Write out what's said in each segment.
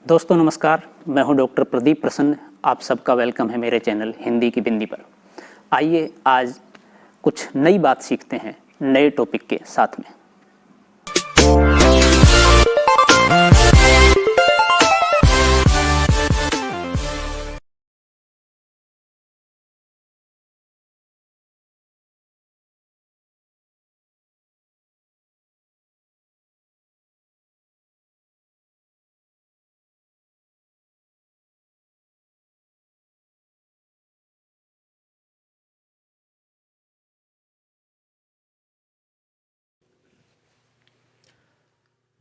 दोस्तों नमस्कार, मैं हूं डॉक्टर प्रदीप प्रसन्न। आप सबका वेलकम है मेरे चैनल हिंदी की बिंदी पर। आइए आज कुछ नई बात सीखते हैं नए टॉपिक के साथ में।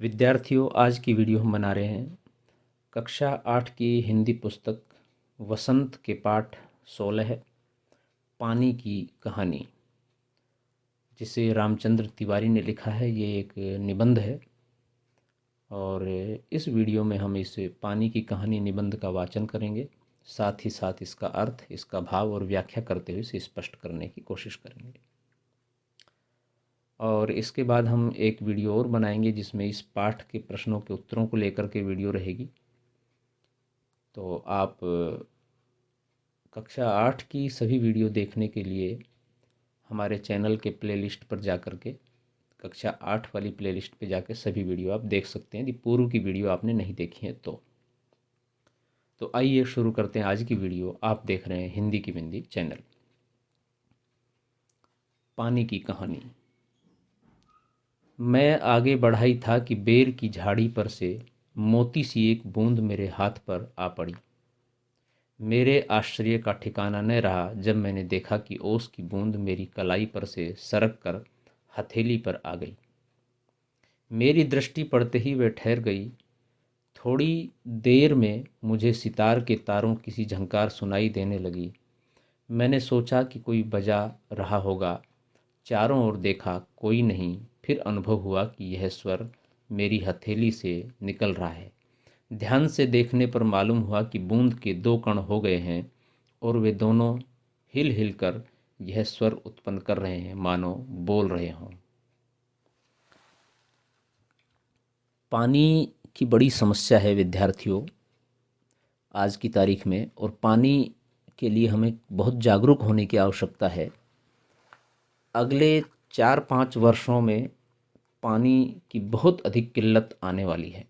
विद्यार्थियों, आज की वीडियो हम बना रहे हैं कक्षा 8 की हिंदी पुस्तक वसंत के पाठ 16 पानी की कहानी, जिसे रामचंद्र तिवारी ने लिखा है। ये एक निबंध है और इस वीडियो में हम इस पानी की कहानी निबंध का वाचन करेंगे, साथ ही साथ इसका अर्थ, इसका भाव और व्याख्या करते हुए इसे स्पष्ट करने की कोशिश करेंगे। और इसके बाद हम एक वीडियो और बनाएंगे जिसमें इस पाठ के प्रश्नों के उत्तरों को लेकर के वीडियो रहेगी। तो आप कक्षा 8 की सभी वीडियो देखने के लिए हमारे चैनल के प्लेलिस्ट पर जा कर के कक्षा 8 वाली प्लेलिस्ट पे जाकर सभी वीडियो आप देख सकते हैं यदि पूर्व की वीडियो आपने नहीं देखी है तो आइए शुरू करते हैं आज की वीडियो। आप देख रहे हैं हिंदी की बिंदी चैनल। पानी की कहानी। मैं आगे बढ़ा ही था कि बेर की झाड़ी पर से मोती सी एक बूंद मेरे हाथ पर आ पड़ी। मेरे आश्चर्य का ठिकाना न रहा जब मैंने देखा कि ओस की बूंद मेरी कलाई पर से सरक कर हथेली पर आ गई। मेरी दृष्टि पड़ते ही वह ठहर गई। थोड़ी देर में मुझे सितार के तारों की झंकार सुनाई देने लगी। मैंने सोचा कि कोई बजा रहा होगा। चारों ओर देखा, कोई नहीं। फिर अनुभव हुआ कि यह स्वर मेरी हथेली से निकल रहा है। ध्यान से देखने पर मालूम हुआ कि बूंद के 2 कण हो गए हैं और वे दोनों हिल हिल कर यह स्वर उत्पन्न कर रहे हैं, मानो बोल रहे हों। पानी की बड़ी समस्या है विद्यार्थियों आज की तारीख में, और पानी के लिए हमें बहुत जागरूक होने की आवश्यकता है। अगले 4-5 वर्षों में पानी की बहुत अधिक किल्लत आने वाली है।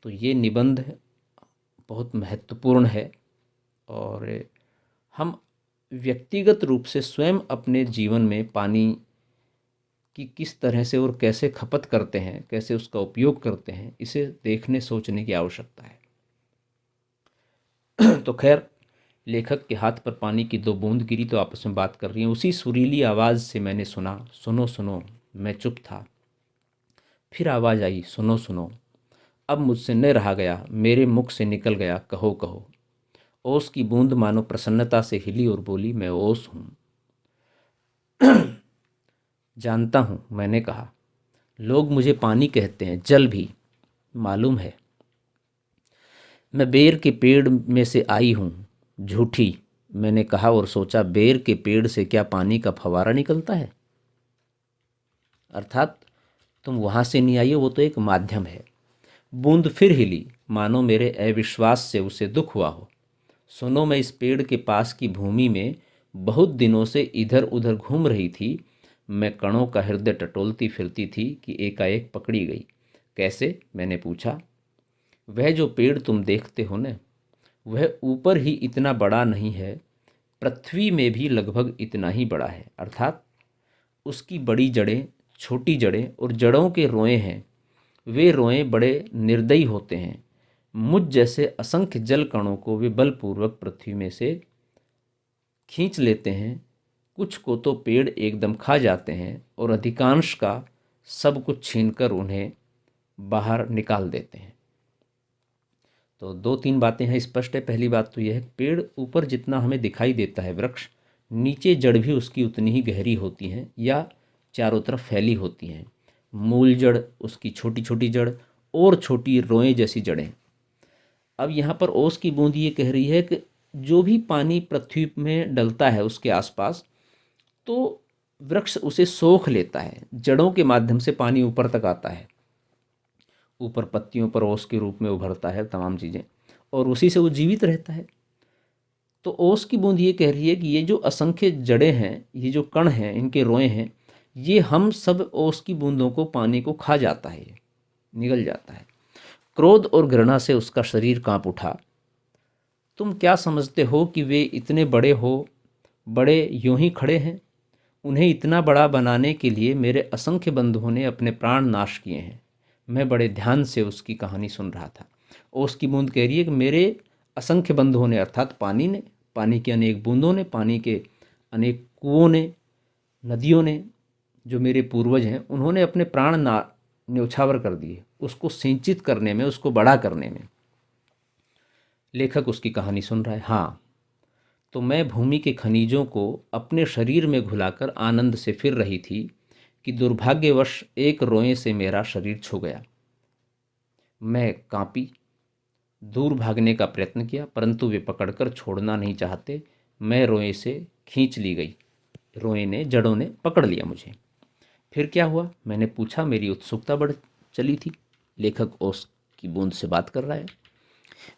तो ये निबंध बहुत महत्वपूर्ण है और हम व्यक्तिगत रूप से स्वयं अपने जीवन में पानी की किस तरह से और कैसे खपत करते हैं, कैसे उसका उपयोग करते हैं, इसे देखने सोचने की आवश्यकता है। तो खैर, लेखक के हाथ पर पानी की 2 बूंद गिरी तो आपस में बात कर रही हैं। उसी सुरीली आवाज़ से मैंने सुना, सुनो सुनो। मैं चुप था। फिर आवाज़ आई, सुनो सुनो। अब मुझसे न रहा गया, मेरे मुख से निकल गया, कहो कहो। ओस की बूंद मानो प्रसन्नता से हिली और बोली, मैं ओस हूँ। जानता हूँ, मैंने कहा। लोग मुझे पानी कहते हैं, जल भी, मालूम है। मैं बेर के पेड़ में से आई हूँ। झूठी, मैंने कहा और सोचा, बेर के पेड़ से क्या पानी का फवारा निकलता है? अर्थात तुम वहाँ से नहीं आई हो, वो तो एक माध्यम है। बूंद फिर हिली, मानो मेरे अविश्वास से उसे दुख हुआ हो। सुनो, मैं इस पेड़ के पास की भूमि में बहुत दिनों से इधर उधर घूम रही थी। मैं कणों का हृदय टटोलती फिरती थी कि एकाएक पकड़ी गई। कैसे? मैंने पूछा। वह जो पेड़ तुम देखते हो न, वह ऊपर ही इतना बड़ा नहीं है, पृथ्वी में भी लगभग इतना ही बड़ा है। अर्थात उसकी बड़ी जड़ें, छोटी जड़ें और जड़ों के रोए हैं। वे रोए बड़े निर्दयी होते हैं। मुझ जैसे असंख्य जल कणों को वे बलपूर्वक पृथ्वी में से खींच लेते हैं। कुछ को तो पेड़ एकदम खा जाते हैं और अधिकांश का सब कुछ छीनकर उन्हें बाहर निकाल देते हैं। तो 2-3 बातें हैं स्पष्ट है। पहली बात तो यह है, पेड़ ऊपर जितना हमें दिखाई देता है वृक्ष, नीचे जड़ भी उसकी उतनी ही गहरी होती हैं या चारों तरफ फैली होती हैं। मूल जड़, उसकी छोटी छोटी जड़ और छोटी रोएं जैसी जड़ें। अब यहाँ पर ओस की बूंद ये कह रही है कि जो भी पानी पृथ्वी में डलता है उसके आसपास, तो वृक्ष उसे सोख लेता है। जड़ों के माध्यम से पानी ऊपर तक आता है ऊपर पत्तियों पर ओस के रूप में उभरता है तमाम चीज़ें, और उसी से वो जीवित रहता है। तो ओस की बूंद ये कह रही है कि ये जो असंख्य जड़ें हैं, ये जो कण हैं, इनके रोए हैं, ये हम सब ओस की बूंदों को, पानी को खा जाता है, ये निगल जाता है। क्रोध और घृणा से उसका शरीर कांप उठा। तुम क्या समझते हो कि वे इतने बड़े यूं ही खड़े हैं? उन्हें इतना बड़ा बनाने के लिए मेरे असंख्य बंधुओं ने अपने प्राण नाश किए हैं। मैं बड़े ध्यान से उसकी कहानी सुन रहा था। और उसकी बूंद कह रही है कि मेरे असंख्य बंधुओं ने, अर्थात पानी ने, पानी की अनेक बूंदों ने, पानी के अनेक कुओं ने, नदियों ने, जो मेरे पूर्वज हैं, उन्होंने अपने प्राण न्यौछावर कर दिए उसको सिंचित करने में, उसको बड़ा करने में। लेखक उसकी कहानी सुन रहा है। हाँ, तो मैं भूमि के खनिजों को अपने शरीर में घुलाकर आनंद से फिर रही थी कि दुर्भाग्यवश एक रोए से मेरा शरीर छू गया। मैं कांपी, दूर भागने का प्रयत्न किया, परंतु वे पकड़कर छोड़ना नहीं चाहते। मैं रोए से खींच ली गई। रोए ने, जड़ों ने पकड़ लिया मुझे। फिर क्या हुआ, मैंने पूछा। मेरी उत्सुकता बढ़ चली थी। लेखक ओस की बूंद से बात कर रहा है।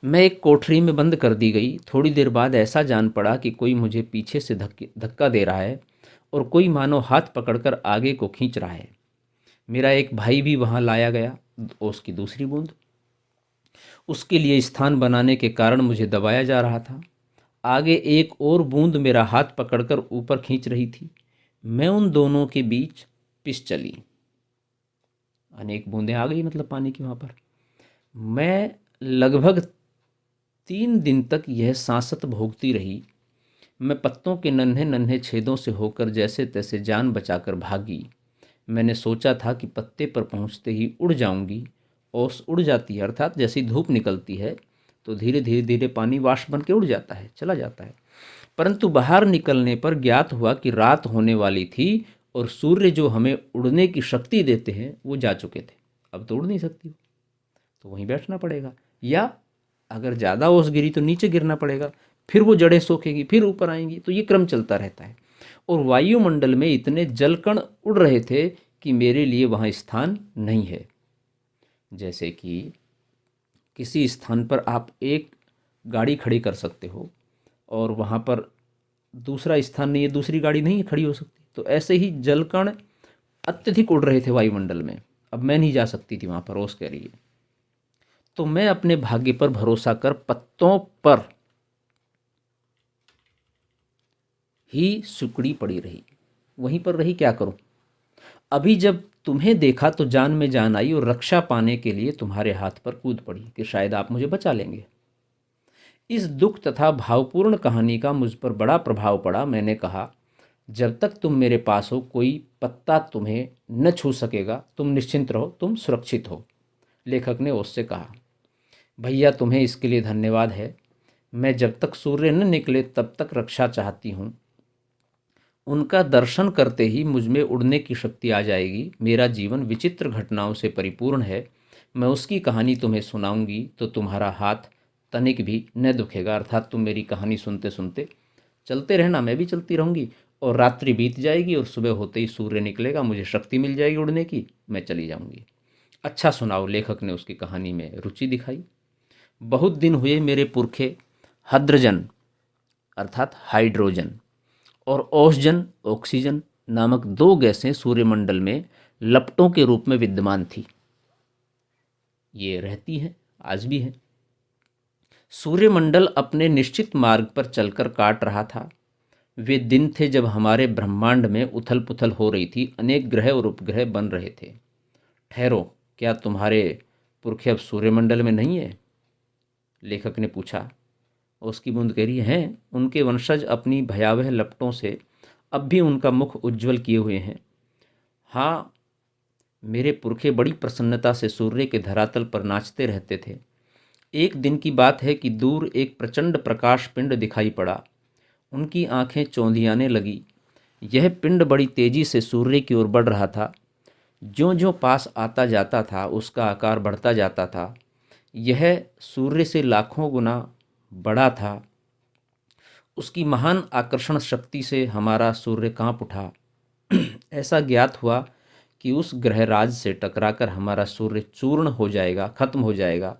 मैं एक कोठरी में बंद कर दी गई। थोड़ी देर बाद ऐसा जान पड़ा कि कोई मुझे पीछे से धक्का दे रहा है और कोई मानो हाथ पकड़कर आगे को खींच रहा है। मेरा एक भाई भी वहाँ लाया गया। उसकी दूसरी बूंद। उसके लिए स्थान बनाने के कारण मुझे दबाया जा रहा था। आगे एक और बूंद मेरा हाथ पकड़कर ऊपर खींच रही थी। मैं उन दोनों के बीच पिस चली। अनेक बूंदें आ गई, मतलब पानी की वहाँ पर। मैं लगभग 3 दिन तक यह सांसत भोगती रही। मैं पत्तों के नन्हे नन्हे छेदों से होकर जैसे तैसे जान बचाकर भागी। मैंने सोचा था कि पत्ते पर पहुंचते ही उड़ जाऊंगी। ओस उड़ जाती है, अर्थात जैसी धूप निकलती है तो धीरे धीरे धीरे पानी वाष्प बन के उड़ जाता है, चला जाता है। परंतु बाहर निकलने पर ज्ञात हुआ कि रात होने वाली थी और सूर्य जो हमें उड़ने की शक्ति देते हैं वो जा चुके थे। अब तो उड़ नहीं सकती, तो वहीं बैठना पड़ेगा, या अगर ज़्यादा ओस गिरी तो नीचे गिरना पड़ेगा। फिर वो जड़ें सोखेगी, फिर ऊपर आएंगी, तो ये क्रम चलता रहता है। और वायुमंडल में इतने जलकण उड़ रहे थे कि मेरे लिए वहाँ स्थान नहीं है। जैसे कि किसी स्थान पर आप एक गाड़ी खड़ी कर सकते हो और वहाँ पर दूसरा स्थान नहीं है, दूसरी गाड़ी नहीं खड़ी हो सकती। तो ऐसे ही जलकण अत्यधिक उड़ रहे थे वायुमंडल में। अब मैं नहीं जा सकती थी वहाँ पर, ओस कह रही है। तो मैं अपने भाग्य पर भरोसा कर पत्तों पर ही सिकुड़ी पड़ी रही, वहीं पर रही। क्या करूं? अभी जब तुम्हें देखा तो जान में जान आई और रक्षा पाने के लिए तुम्हारे हाथ पर कूद पड़ी कि शायद आप मुझे बचा लेंगे। इस दुख तथा भावपूर्ण कहानी का मुझ पर बड़ा प्रभाव पड़ा। मैंने कहा, जब तक तुम मेरे पास हो कोई पत्ता तुम्हें न छू सकेगा। तुम निश्चिंत रहो, तुम सुरक्षित हो। लेखक ने उससे कहा, भैया तुम्हें इसके लिए धन्यवाद है। मैं जब तक सूर्य न निकले तब तक रक्षा चाहती हूँ। उनका दर्शन करते ही मुझ में उड़ने की शक्ति आ जाएगी। मेरा जीवन विचित्र घटनाओं से परिपूर्ण है। मैं उसकी कहानी तुम्हें सुनाऊंगी तो तुम्हारा हाथ तनिक भी न दुखेगा। अर्थात तुम मेरी कहानी सुनते सुनते चलते रहना, मैं भी चलती रहूँगी, और रात्रि बीत जाएगी और सुबह होते ही सूर्य निकलेगा, मुझे शक्ति मिल जाएगी उड़ने की, मैं चली जाऊँगी। अच्छा सुनाओ। लेखक ने उसकी कहानी में रुचि दिखाई। बहुत दिन हुए मेरे पुरखे हद्रजन अर्थात हाइड्रोजन और ओसजन ऑक्सीजन नामक 2 गैसें सूर्यमंडल में लपटों के रूप में विद्यमान थी। ये रहती हैं, आज भी हैं। सूर्यमंडल अपने निश्चित मार्ग पर चलकर काट रहा था। वे दिन थे जब हमारे ब्रह्मांड में उथल पुथल हो रही थी। अनेक ग्रह और उपग्रह बन रहे थे। ठहरो, क्या तुम्हारे पुरखे अब सूर्यमंडल में नहीं है? लेखक ने पूछा। उसकी बूंद कह रही है, उनके वंशज अपनी भयावह लपटों से अब भी उनका मुख उज्ज्वल किए हुए हैं। हाँ, मेरे पुरखे बड़ी प्रसन्नता से सूर्य के धरातल पर नाचते रहते थे। एक दिन की बात है कि दूर एक प्रचंड प्रकाश पिंड दिखाई पड़ा। उनकी आंखें चौंधियाने लगी। यह पिंड बड़ी तेजी से सूर्य की ओर बढ़ रहा था। ज्यों ज्यों पास आता जाता था उसका आकार बढ़ता जाता था। यह सूर्य से लाखों गुना बड़ा था। उसकी महान आकर्षण शक्ति से हमारा सूर्य कांप उठा। ऐसा ज्ञात हुआ कि उस ग्रहराज से टकराकर हमारा सूर्य चूर्ण हो जाएगा, खत्म हो जाएगा,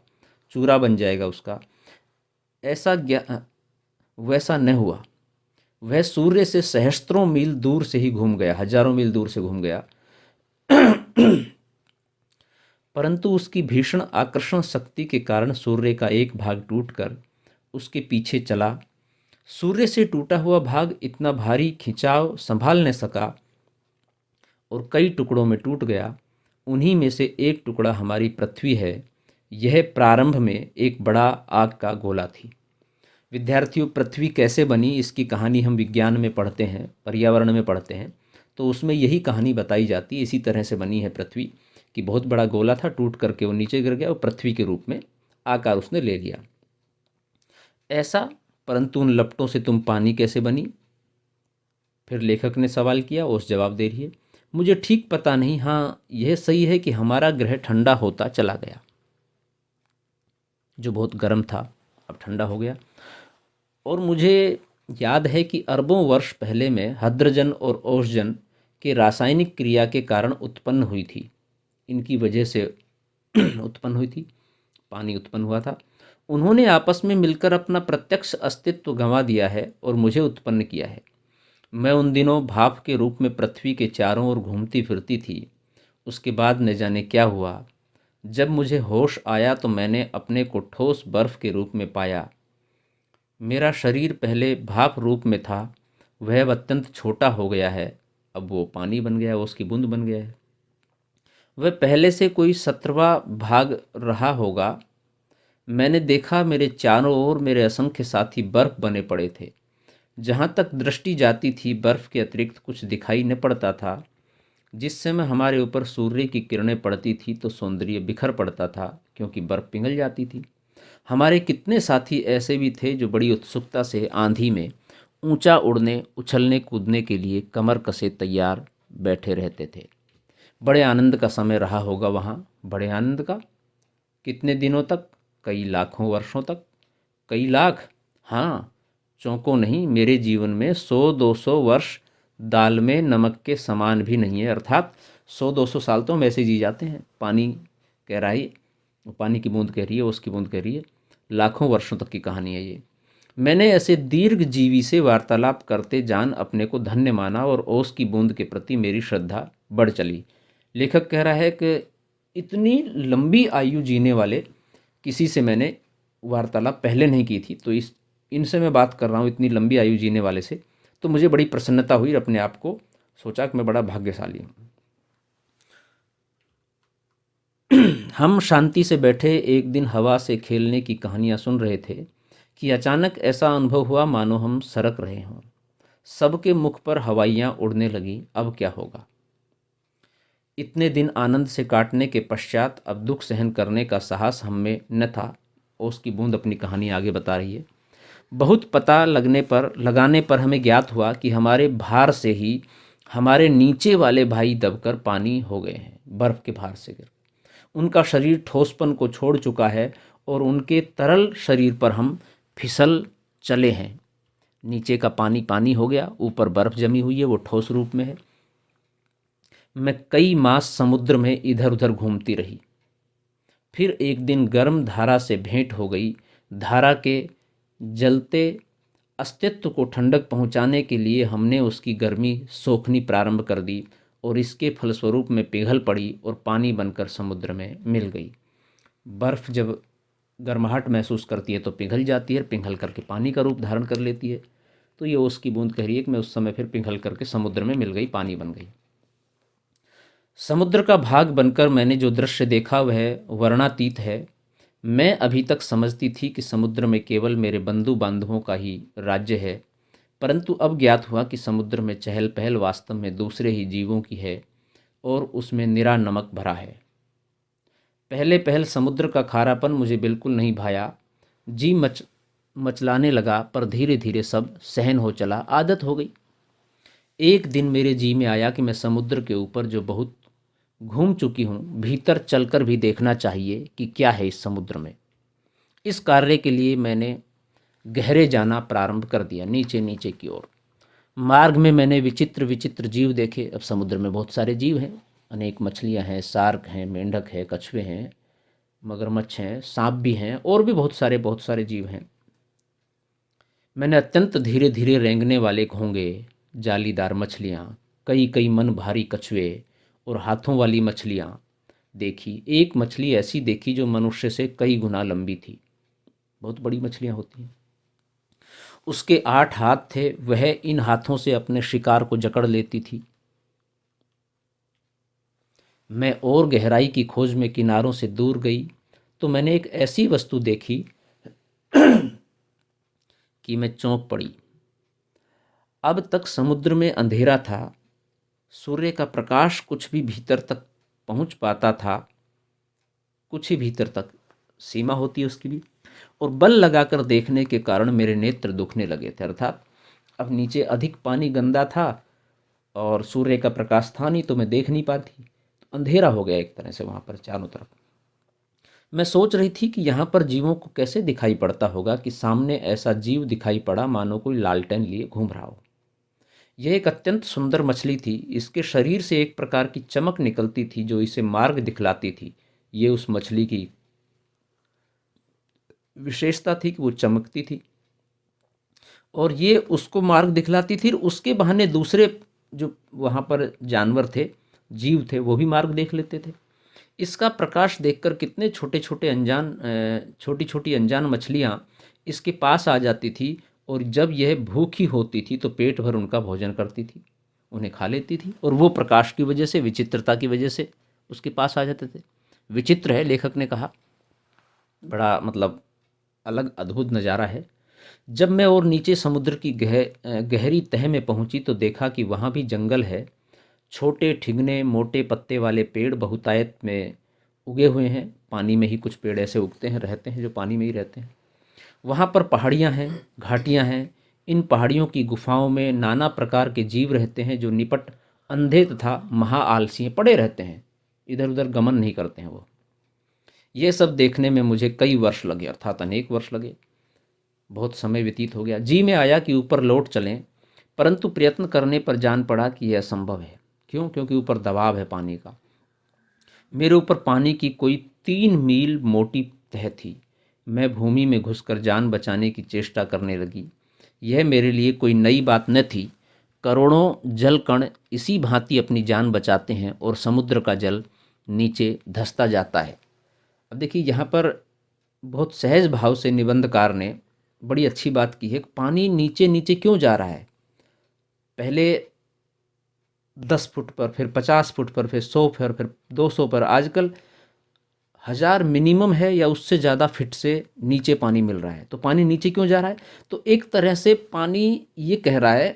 चूरा बन जाएगा उसका, ऐसा वैसा न हुआ। वह सूर्य से सहस्त्रों मील दूर से ही घूम गया, हजारों मील दूर से घूम गया। परंतु उसकी भीषण आकर्षण शक्ति के कारण सूर्य का एक भाग टूटकर उसके पीछे चला। सूर्य से टूटा हुआ भाग इतना भारी खिंचाव संभाल न सका और कई टुकड़ों में टूट गया। उन्हीं में से एक टुकड़ा हमारी पृथ्वी है। यह प्रारंभ में एक बड़ा आग का गोला थी। विद्यार्थियों, पृथ्वी कैसे बनी इसकी कहानी हम विज्ञान में पढ़ते हैं, पर्यावरण में पढ़ते हैं, तो उसमें यही कहानी बताई जाती है। इसी तरह से बनी है पृथ्वी कि बहुत बड़ा गोला था, टूट करके वो नीचे गिर गया और पृथ्वी के रूप में आकार उसने ले लिया। ऐसा, परंतु उन लपटों से तुम पानी कैसे बनी? फिर लेखक ने सवाल किया, उस जवाब दे रही है, मुझे ठीक पता नहीं। हाँ, यह सही है कि हमारा ग्रह ठंडा होता चला गया। जो बहुत गर्म था अब ठंडा हो गया। और मुझे याद है कि अरबों वर्ष पहले में हाइड्रोजन और ऑक्सीजन के रासायनिक क्रिया के कारण उत्पन्न हुई थी। इनकी वजह से उत्पन्न हुई थी, पानी उत्पन्न हुआ था। उन्होंने आपस में मिलकर अपना प्रत्यक्ष अस्तित्व गंवा दिया है और मुझे उत्पन्न किया है। मैं उन दिनों भाप के रूप में पृथ्वी के चारों ओर घूमती फिरती थी। उसके बाद न जाने क्या हुआ। जब मुझे होश आया तो मैंने अपने को ठोस बर्फ के रूप में पाया। मेरा शरीर पहले भाप रूप में था, वह अब अत्यंत छोटा हो गया है। अब वो पानी बन गया है, वो उसकी बूंद बन गया है। वह पहले से कोई 17वां भाग रहा होगा। मैंने देखा मेरे चारों ओर मेरे असंख्य साथी बर्फ बने पड़े थे। जहाँ तक दृष्टि जाती थी बर्फ के अतिरिक्त कुछ दिखाई न पड़ता था। जिस समय हमारे ऊपर सूर्य की किरणें पड़ती थी तो सौंदर्य बिखर पड़ता था, क्योंकि बर्फ पिघल जाती थी। हमारे कितने साथी ऐसे भी थे जो बड़ी उत्सुकता से आंधी में ऊंचा उड़ने, उछलने कूदने के लिए कमर कसे तैयार बैठे रहते थे। बड़े आनंद का समय रहा होगा वहाँ, बड़े आनंद का। कितने दिनों तक? कई लाखों वर्षों तक। कई लाख? हाँ, चौंको नहीं, मेरे जीवन में 100-200 वर्ष दाल में नमक के समान भी नहीं है। अर्थात 100-200 साल तो हम ऐसे जी जाते हैं। पानी कह रहा है, वो पानी की बूंद कह रही है, उसकी बूंद कह रही है। लाखों वर्षों तक की कहानी है ये। मैंने ऐसे दीर्घ जीवी से वार्तालाप करते जान अपने को धन्य माना और ओस की बूंद के प्रति मेरी श्रद्धा बढ़ चली। लेखक कह रहा है कि इतनी लंबी आयु जीने वाले किसी से मैंने वार्तालाप पहले नहीं की थी, तो इनसे मैं बात कर रहा हूँ, इतनी लंबी आयु जीने वाले से। तो मुझे बड़ी प्रसन्नता हुई, अपने आप को सोचा कि मैं बड़ा भाग्यशाली हूँ। हम शांति से बैठे एक दिन हवा से खेलने की कहानियाँ सुन रहे थे कि अचानक ऐसा अनुभव हुआ मानो हम सरक रहे हों। सबके मुख पर हवाइयाँ उड़ने लगी। अब क्या होगा? इतने दिन आनंद से काटने के पश्चात अब दुख सहन करने का साहस हम में न था। उसकी बूंद अपनी कहानी आगे बता रही है। बहुत पता लगाने पर हमें ज्ञात हुआ कि हमारे भार से ही हमारे नीचे वाले भाई दबकर पानी हो गए हैं। बर्फ के भार से गिर उनका शरीर ठोसपन को छोड़ चुका है और उनके तरल शरीर पर हम फिसल चले हैं। नीचे का पानी पानी हो गया, ऊपर बर्फ जमी हुई है, वो ठोस रूप में है। मैं कई मास समुद्र में इधर उधर घूमती रही। फिर एक दिन गर्म धारा से भेंट हो गई। धारा के जलते अस्तित्व को ठंडक पहुंचाने के लिए हमने उसकी गर्मी सोखनी प्रारंभ कर दी और इसके फलस्वरूप में पिघल पड़ी और पानी बनकर समुद्र में मिल गई। बर्फ़ जब गर्माहट महसूस करती है तो पिघल जाती है, पिघल करके पानी का रूप धारण कर लेती है। तो ये उसकी बूंद कह रही है कि मैं उस समय फिर पिघल करके समुद्र में मिल गई, पानी बन गई। समुद्र का भाग बनकर मैंने जो दृश्य देखा वह वर्णातीत है। मैं अभी तक समझती थी कि समुद्र में केवल मेरे बंधु बांधवों का ही राज्य है, परंतु अब ज्ञात हुआ कि समुद्र में चहल पहल वास्तव में दूसरे ही जीवों की है और उसमें निरा नमक भरा है। पहले पहल समुद्र का खारापन मुझे बिल्कुल नहीं भाया। जी मचलाने लगा, पर धीरे धीरे सब सहन हो चला, आदत हो गई। एक दिन मेरे जी में आया कि मैं समुद्र के ऊपर जो बहुत घूम चुकी हूँ, भीतर चलकर भी देखना चाहिए कि क्या है इस समुद्र में। इस कार्य के लिए मैंने गहरे जाना प्रारंभ कर दिया, नीचे नीचे की ओर। मार्ग में मैंने विचित्र विचित्र जीव देखे। अब समुद्र में बहुत सारे जीव हैं, अनेक मछलियाँ हैं, शार्क हैं, मेंढक है, कछुए हैं, मगरमच्छ हैं, सांप भी हैं और भी बहुत सारे जीव हैं। मैंने अत्यंत धीरे धीरे रेंगने वाले घोंगे, जालीदार मछलियाँ, कई कई मन भारी कछुए और हाथों वाली मछलियाँ देखी। एक मछली ऐसी देखी जो मनुष्य से कई गुना लंबी थी। बहुत बड़ी मछलियाँ होती हैं। उसके 8 हाथ थे, वह इन हाथों से अपने शिकार को जकड़ लेती थी। मैं और गहराई की खोज में किनारों से दूर गई तो मैंने एक ऐसी वस्तु देखी कि मैं चौंक पड़ी। अब तक समुद्र में अंधेरा था, सूर्य का प्रकाश कुछ भी भीतर तक पहुंच पाता था, कुछ ही भीतर तक सीमा होती है उसकी भी, और बल लगाकर देखने के कारण मेरे नेत्र दुखने लगे थे। अर्थात अब नीचे अधिक पानी गंदा था और सूर्य का प्रकाश था नहीं, तो मैं देख नहीं पाती, तो अंधेरा हो गया एक तरह से वहाँ पर चारों तरफ। मैं सोच रही थी कि यहाँ पर जीवों को कैसे दिखाई पड़ता होगा कि सामने ऐसा जीव दिखाई पड़ा मानो कोई लालटेन लिए घूम रहा हो। यह एक अत्यंत सुंदर मछली थी। इसके शरीर से एक प्रकार की चमक निकलती थी जो इसे मार्ग दिखलाती थी। ये उस मछली की विशेषता थी कि वो चमकती थी और ये उसको मार्ग दिखलाती थी, और उसके बहाने दूसरे जो वहाँ पर जानवर थे, जीव थे, वो भी मार्ग देख लेते थे। इसका प्रकाश देखकर कितने छोटी छोटी अनजान मछलियाँ इसके पास आ जाती थी, और जब यह भूखी होती थी तो पेट भर उनका भोजन करती थी, उन्हें खा लेती थी, और वो प्रकाश की वजह से, विचित्रता की वजह से उसके पास आ जाते थे। विचित्र है, लेखक ने कहा, बड़ा मतलब अलग अद्भुत नज़ारा है। जब मैं और नीचे समुद्र की गहरी तह में पहुंची तो देखा कि वहाँ भी जंगल है। छोटे ठिगने मोटे पत्ते वाले पेड़ बहुतायत में उगे हुए हैं। पानी में ही कुछ पेड़ ऐसे उगते हैं, रहते हैं, जो पानी में ही रहते हैं। वहाँ पर पहाड़ियाँ हैं, घाटियाँ हैं। इन पहाड़ियों की गुफाओं में नाना प्रकार के जीव रहते हैं जो निपट, अंधे तथा महा आलसी पड़े रहते हैं, इधर उधर गमन नहीं करते हैं वो। ये सब देखने में मुझे कई वर्ष लगे, अर्थात अनेक वर्ष लगे। बहुत समय व्यतीत हो गया। जी में आया कि ऊपर लौट चलें, परंतु प्रयत्न करने पर जान पड़ा कि यह असंभव है। क्यों? क्योंकि ऊपर दबाव है पानी का। मेरे ऊपर पानी की कोई 3 मील मोटी तह थी। मैं भूमि में घुसकर जान बचाने की चेष्टा करने लगी। यह मेरे लिए कोई नई बात न थी। करोड़ों जल कण इसी भांति अपनी जान बचाते हैं और समुद्र का जल नीचे धंसता जाता है। अब देखिए, यहाँ पर बहुत सहज भाव से निबंधकार ने बड़ी अच्छी बात की है। पानी नीचे नीचे क्यों जा रहा है? पहले 10 फुट पर, फिर 50 फुट पर, फिर 100 पर, फिर 200 पर, आजकल 1000 मिनिमम है या उससे ज़्यादा फिट से नीचे पानी मिल रहा है। तो पानी नीचे क्यों जा रहा है? तो एक तरह से पानी ये कह रहा है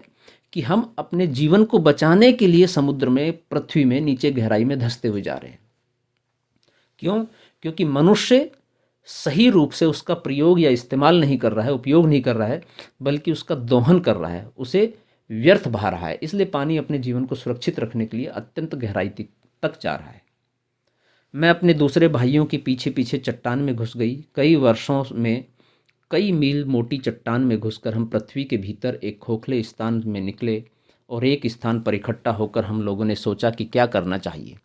कि हम अपने जीवन को बचाने के लिए समुद्र में, पृथ्वी में नीचे गहराई में धंसते हुए जा रहे हैं। क्यों? क्योंकि मनुष्य सही रूप से उसका प्रयोग या इस्तेमाल नहीं कर रहा है, उपयोग नहीं कर रहा है, बल्कि उसका दोहन कर रहा है, उसे व्यर्थ बहा रहा है। इसलिए पानी अपने जीवन को सुरक्षित रखने के लिए अत्यंत गहराई तक जा रहा है। मैं अपने दूसरे भाइयों के पीछे पीछे चट्टान में घुस गई। कई वर्षों में कई मील मोटी चट्टान में घुसकर हम पृथ्वी के भीतर एक खोखले स्थान में निकले, और एक स्थान पर इकट्ठा होकर हम लोगों ने सोचा कि क्या करना चाहिए।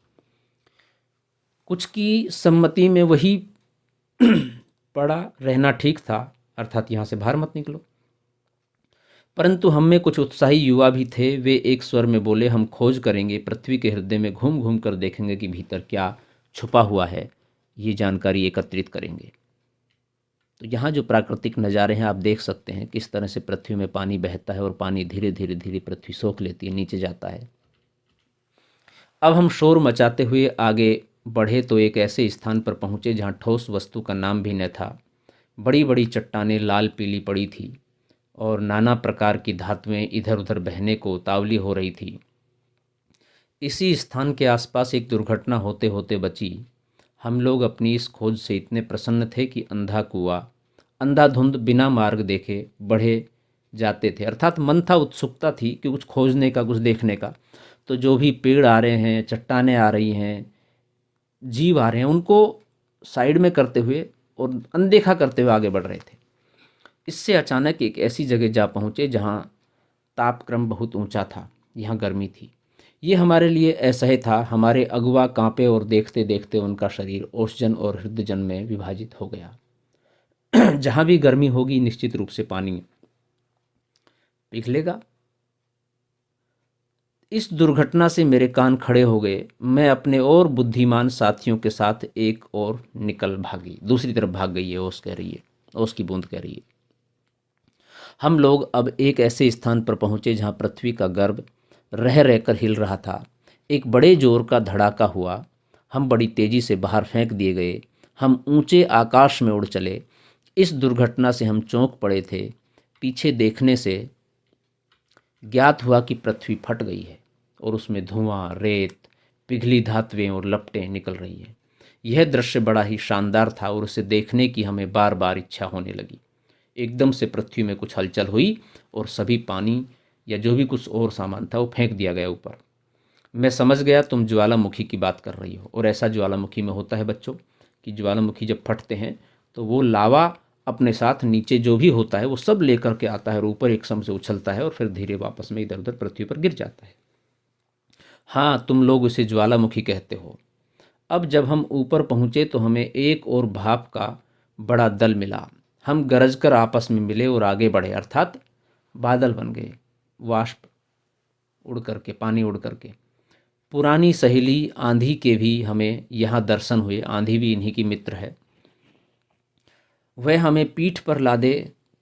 कुछ की सम्मति में वही पड़ा रहना ठीक था, अर्थात यहाँ से बाहर मत निकलो। परंतु हम में कुछ उत्साही युवा भी थे। वे एक स्वर में बोले, हम खोज करेंगे, पृथ्वी के हृदय में घूम घूम कर देखेंगे कि भीतर क्या छुपा हुआ है, ये जानकारी एकत्रित करेंगे। तो यहाँ जो प्राकृतिक नज़ारे हैं आप देख सकते हैं, किस तरह से पृथ्वी में पानी बहता है और पानी धीरे धीरे धीरे पृथ्वी सोख लेती है, नीचे जाता है। अब हम शोर मचाते हुए आगे बढ़े तो एक ऐसे स्थान पर पहुँचे जहाँ ठोस वस्तु का नाम भी न था। बड़ी बड़ी चट्टानें लाल पीली पड़ी थी और नाना प्रकार की धातुएं इधर उधर बहने को उतावली हो रही थी। इसी स्थान के आसपास एक दुर्घटना होते होते बची। हम लोग अपनी इस खोज से इतने प्रसन्न थे कि अंधा कुआं, अंधाधुंध बिना मार्ग देखे बढ़े जाते थे। अर्थात मन था, उत्सुकता थी कि कुछ खोजने का, कुछ देखने का। तो जो भी पेड़ आ रहे हैं, चट्टानें आ रही हैं, जीव आ रहे हैं, उनको साइड में करते हुए और अनदेखा करते हुए आगे बढ़ रहे थे। इससे अचानक एक ऐसी जगह जा पहुँचे जहाँ तापक्रम बहुत ऊंचा था, यहाँ गर्मी थी। ये हमारे लिए असह्य था। हमारे अगुआ कांपे और देखते देखते उनका शरीर ओषजन और हृदयजन में विभाजित हो गया। जहाँ भी गर्मी होगी निश्चित रूप से पानी पिघलेगा। इस दुर्घटना से मेरे कान खड़े हो गए। मैं अपने और बुद्धिमान साथियों के साथ एक और निकल भागी। दूसरी तरफ भाग गई है ओस, कह रही है, ओस की बूंद कह रही है। हम लोग अब एक ऐसे स्थान पर पहुंचे जहां पृथ्वी का गर्भ रह रहकर हिल रहा था। एक बड़े जोर का धड़ाका हुआ। हम बड़ी तेजी से बाहर फेंक दिए गए। हम ऊंचे आकाश में उड़ चले। इस दुर्घटना से हम चौंक पड़े थे। पीछे देखने से ज्ञात हुआ कि पृथ्वी फट गई है और उसमें धुआं, रेत, पिघली धातुएं और लपटें निकल रही हैं। यह दृश्य बड़ा ही शानदार था और उसे देखने की हमें बार बार इच्छा होने लगी। एकदम से पृथ्वी में कुछ हलचल हुई और सभी पानी या जो भी कुछ और सामान था वो फेंक दिया गया ऊपर। मैं समझ गया तुम ज्वालामुखी की बात कर रही हो। और ऐसा ज्वालामुखी में होता है बच्चों कि ज्वालामुखी जब फटते हैं तो वो लावा अपने साथ नीचे जो भी होता है वो सब लेकर के आता है और ऊपर एक सम से उछलता है और फिर धीरे वापस में इधर उधर पृथ्वी पर गिर जाता है। हाँ, तुम लोग उसे ज्वालामुखी कहते हो। अब जब हम ऊपर पहुँचे तो हमें एक और भाप का बड़ा दल मिला। हम गरजकर आपस में मिले और आगे बढ़े, अर्थात बादल बन गए, वाष्प उड़ करके, पानी उड़ करके। पुरानी सहेली आंधी के भी हमें यहाँ दर्शन हुए। आंधी भी इन्हीं की मित्र है। वह हमें पीठ पर लादे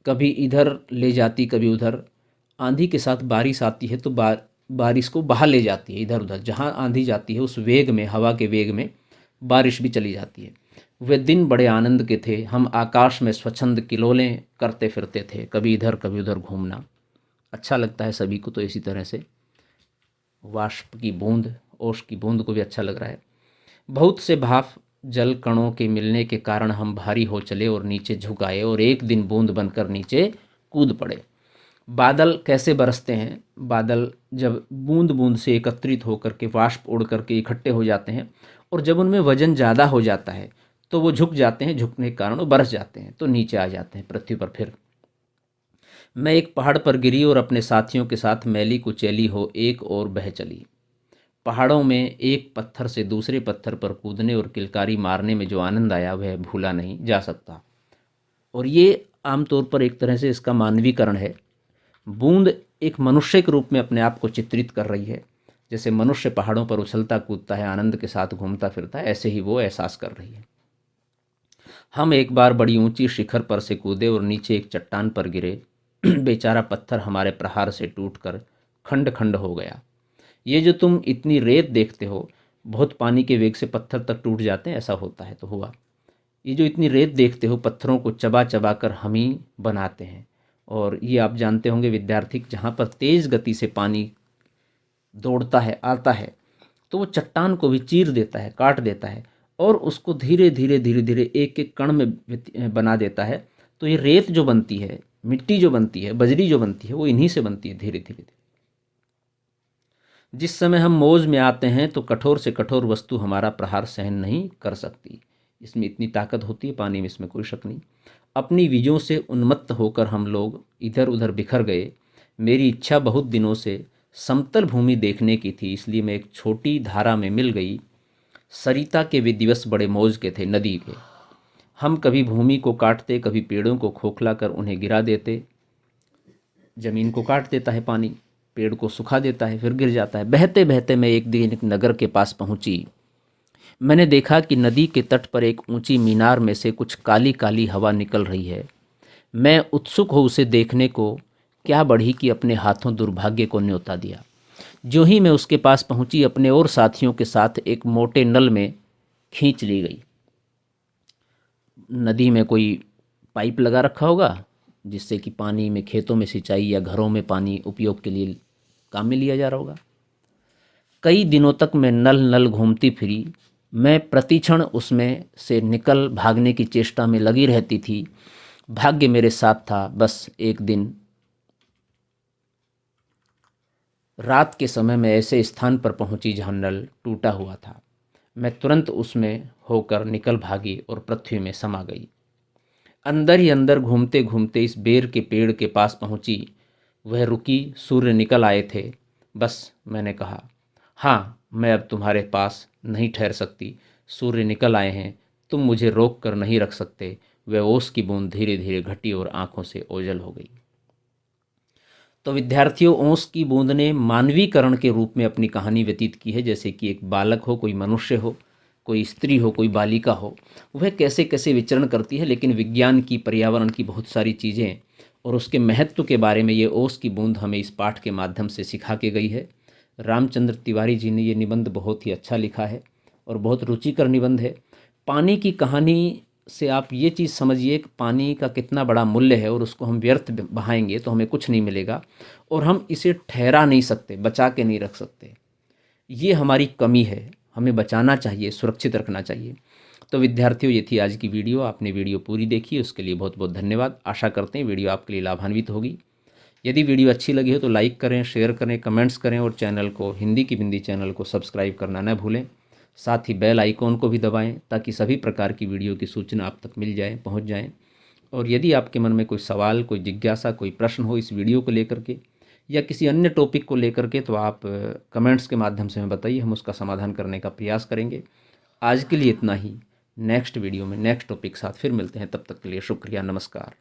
कभी इधर ले जाती कभी उधर। आंधी के साथ बारिश आती है तो बारिश को बहा ले जाती है इधर उधर। जहाँ आंधी जाती है उस वेग में, हवा के वेग में बारिश भी चली जाती है। वे दिन बड़े आनंद के थे। हम आकाश में स्वच्छंद किलोलें करते फिरते थे, कभी इधर कभी उधर घूमना अच्छा लगता है सभी को। तो इसी तरह से वाष्प की बूंद, ओश की बूंद को भी अच्छा लग रहा है। बहुत से भाप जल कणों के मिलने के कारण हम भारी हो चले और नीचे झुक आए और एक दिन बूंद बनकर नीचे कूद पड़े। बादल कैसे बरसते हैं? बादल जब बूंद बूंद से एकत्रित होकर के वाष्प उड़ करके इकट्ठे हो जाते हैं और जब उनमें वजन ज़्यादा हो जाता है तो वो झुक जाते हैं। झुकने के कारण वो बरस जाते हैं तो नीचे आ जाते हैं पृथ्वी पर। फिर मैं एक पहाड़ पर गिरी और अपने साथियों के साथ मैली कुचैली हो एक और बह चली। पहाड़ों में एक पत्थर से दूसरे पत्थर पर कूदने और किलकारी मारने में जो आनंद आया वह भूला नहीं जा सकता। और ये आमतौर पर एक तरह से इसका मानवीकरण है। बूंद एक मनुष्य के रूप में अपने आप को चित्रित कर रही है। जैसे मनुष्य पहाड़ों पर उछलता कूदता है, आनंद के साथ घूमता फिरता है, ऐसे ही वो एहसास कर रही है। हम एक बार बड़ी ऊंची शिखर पर से कूदे और नीचे एक चट्टान पर गिरे। बेचारा पत्थर हमारे प्रहार से टूटकर खंड खंड हो गया। ये जो तुम इतनी रेत देखते हो, बहुत पानी के वेग से पत्थर तक टूट जाते हैं, ऐसा होता है तो हुआ। ये जो इतनी रेत देखते हो, पत्थरों को चबा चबा कर हम ही बनाते हैं। और ये आप जानते होंगे विद्यार्थी, जहाँ पर तेज़ गति से पानी दौड़ता है, आता है, तो वो चट्टान को भी चीर देता है, काट देता है और उसको धीरे धीरे धीरे धीरे एक एक कण में बना देता है। तो ये रेत जो बनती है, मिट्टी जो बनती है, बजरी जो बनती है, वो इन्हीं से बनती है धीरे धीरे। जिस समय हम मौज में आते हैं तो कठोर से कठोर वस्तु हमारा प्रहार सहन नहीं कर सकती। इसमें इतनी ताकत होती है पानी में, इसमें कोई शक नहीं। अपनी विजयों से उन्मत्त होकर हम लोग इधर उधर बिखर गए। मेरी इच्छा बहुत दिनों से समतल भूमि देखने की थी, इसलिए मैं एक छोटी धारा में मिल गई। सरिता के वे दिवस बड़े मौज के थे, नदी के। हम कभी भूमि को काटते, कभी पेड़ों को खोखला कर उन्हें गिरा देते। जमीन को काट देता है पानी, पेड़ को सुखा देता है, फिर गिर जाता है। बहते बहते मैं एक दिन एक नगर के पास पहुंची। मैंने देखा कि नदी के तट पर एक ऊंची मीनार में से कुछ काली काली हवा निकल रही है। मैं उत्सुक हो उसे देखने को, क्या बढ़ी कि अपने हाथों दुर्भाग्य को न्योता दिया। जो ही मैं उसके पास पहुंची, अपने और साथियों के साथ एक मोटे नल में खींच ली गई। नदी में कोई पाइप लगा रखा होगा जिससे कि पानी में, खेतों में सिंचाई या घरों में पानी उपयोग के लिए काम में लिया जा रहा होगा। कई दिनों तक मैं नल नल घूमती फिरी। मैं प्रतिक्षण उसमें से निकल भागने की चेष्टा में लगी रहती थी। भाग्य मेरे साथ था। बस एक दिन रात के समय मैं ऐसे स्थान पर पहुंची जहां नल टूटा हुआ था। मैं तुरंत उसमें होकर निकल भागी और पृथ्वी में समा गई। अंदर ही अंदर घूमते घूमते इस बेर के पेड़ के पास पहुंची। वह रुकी, सूर्य निकल आए थे। बस मैंने कहा, हाँ, मैं अब तुम्हारे पास नहीं ठहर सकती। सूर्य निकल आए हैं, तुम मुझे रोक कर नहीं रख सकते। वह ओस की बूंद धीरे धीरे घटी और आंखों से ओझल हो गई। तो विद्यार्थियों, ओस की बूंद ने मानवीकरण के रूप में अपनी कहानी व्यतीत की है, जैसे कि एक बालक हो, कोई मनुष्य हो, कोई स्त्री हो, कोई बालिका हो, वह कैसे कैसे विचरण करती है, लेकिन विज्ञान की, पर्यावरण की बहुत सारी चीज़ें और उसके महत्व के बारे में ये ओस की बूंद हमें इस पाठ के माध्यम से सिखा के गई है। रामचंद्र तिवारी जी ने ये निबंध बहुत ही अच्छा लिखा है और बहुत रुचिकर निबंध है। पानी की कहानी से आप ये चीज़ समझिए कि पानी का कितना बड़ा मूल्य है और उसको हम व्यर्थ बहाएंगे तो हमें कुछ नहीं मिलेगा और हम इसे ठहरा नहीं सकते, बचा के नहीं रख सकते। ये हमारी कमी है, हमें बचाना चाहिए, सुरक्षित रखना चाहिए। तो विद्यार्थियों, ये थी आज की वीडियो। आपने वीडियो पूरी देखी, उसके लिए बहुत बहुत धन्यवाद। आशा करते हैं वीडियो आपके लिए लाभान्वित होगी। यदि वीडियो अच्छी लगी हो तो लाइक करें, शेयर करें, कमेंट्स करें और चैनल को, हिंदी की बिंदी चैनल को सब्सक्राइब करना न भूलें। साथ ही बेल आइकॉन को भी दबाएं ताकि सभी प्रकार की वीडियो की सूचना आप तक मिल जाए, पहुंच जाएं। और यदि आपके मन में कोई सवाल, कोई जिज्ञासा, कोई प्रश्न हो इस वीडियो को लेकर के या किसी अन्य टॉपिक को लेकर के, तो आप कमेंट्स के माध्यम से हमें बताइए, हम उसका समाधान करने का प्रयास करेंगे। आज के लिए इतना ही। नेक्स्ट वीडियो में नेक्स्ट टॉपिक के साथ फिर मिलते हैं, तब तक के लिए शुक्रिया, नमस्कार।